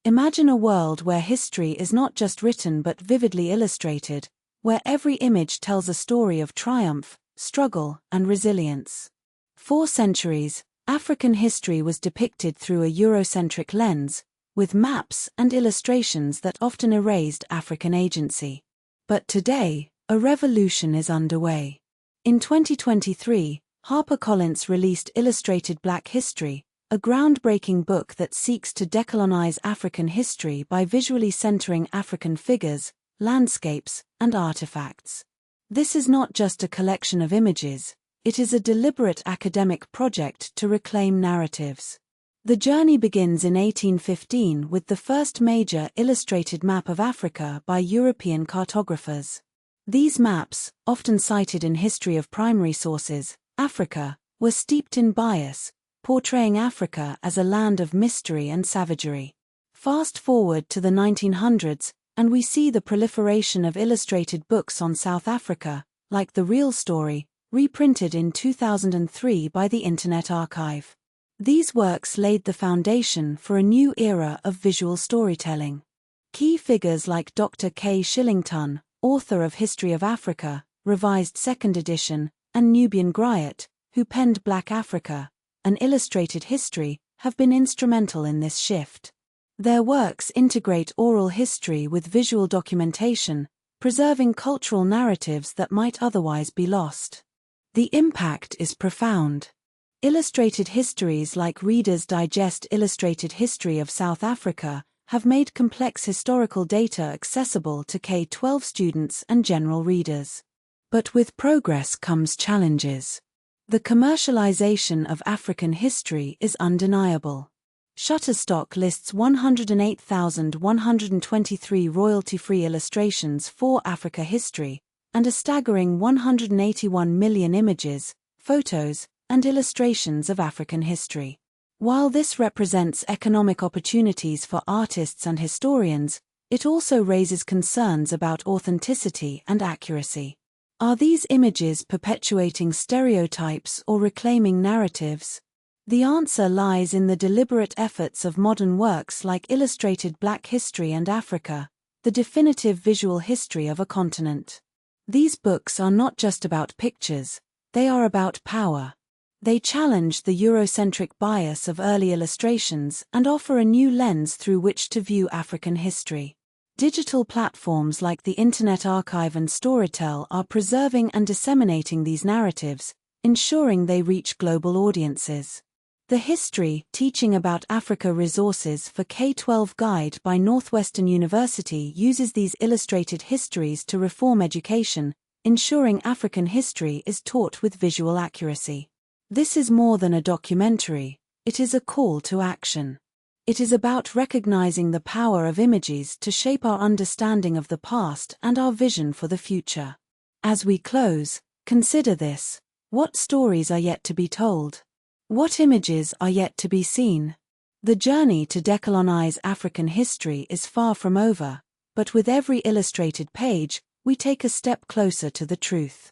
Imagine a world where history is not just written but vividly illustrated, where every image tells a story of triumph, struggle, and resilience. For centuries, African history was depicted through a Eurocentric lens, with maps and illustrations that often erased African agency. But today, a revolution is underway. In 2023, HarperCollins released Illustrated Black History, a groundbreaking book that seeks to decolonize African history by visually centering African figures, landscapes, and artifacts. This is not just a collection of images, it is a deliberate academic project to reclaim narratives. The journey begins in 1815 with the first major illustrated map of Africa by European cartographers. These maps, often cited in history of primary sources, Africa, were steeped in bias, portraying Africa as a land of mystery and savagery. Fast forward to the 1900s, and we see the proliferation of illustrated books on South Africa, like The Real Story, reprinted in 2003 by the Internet Archive. These works laid the foundation for a new era of visual storytelling. Key figures like Dr. K.Shillington, author of History of Africa, Revised 2nd edition, and Nubian Griot, who penned Black Africa, an illustrated history, have been instrumental in this shift. Their works integrate oral history with visual documentation, preserving cultural narratives that might otherwise be lost. The impact is profound. Illustrated histories like Reader's Digest Illustrated History of South Africa have made complex historical data accessible to K-12 students and general readers. But with progress comes challenges. The commercialization of African history is undeniable. Shutterstock lists 108,123 royalty-free illustrations for Africa history, and a staggering 181 million images, photos, and illustrations of African history. While this represents economic opportunities for artists and historians, it also raises concerns about authenticity and accuracy. Are these images perpetuating stereotypes or reclaiming narratives? The answer lies in the deliberate efforts of modern works like Illustrated Black History and Africa, the definitive visual history of a continent. These books are not just about pictures, they are about power. They challenge the Eurocentric bias of early illustrations and offer a new lens through which to view African history. Digital platforms like the Internet Archive and Storytel are preserving and disseminating these narratives, ensuring they reach global audiences. The History, Teaching About Africa Resources for K-12 Guide by Northwestern University uses these illustrated histories to reform education, ensuring African history is taught with visual accuracy. This is more than a documentary, it is a call to action. It is about recognizing the power of images to shape our understanding of the past and our vision for the future. As we close, consider this: what stories are yet to be told? What images are yet to be seen? The journey to decolonize African history is far from over, but with every illustrated page, we take a step closer to the truth.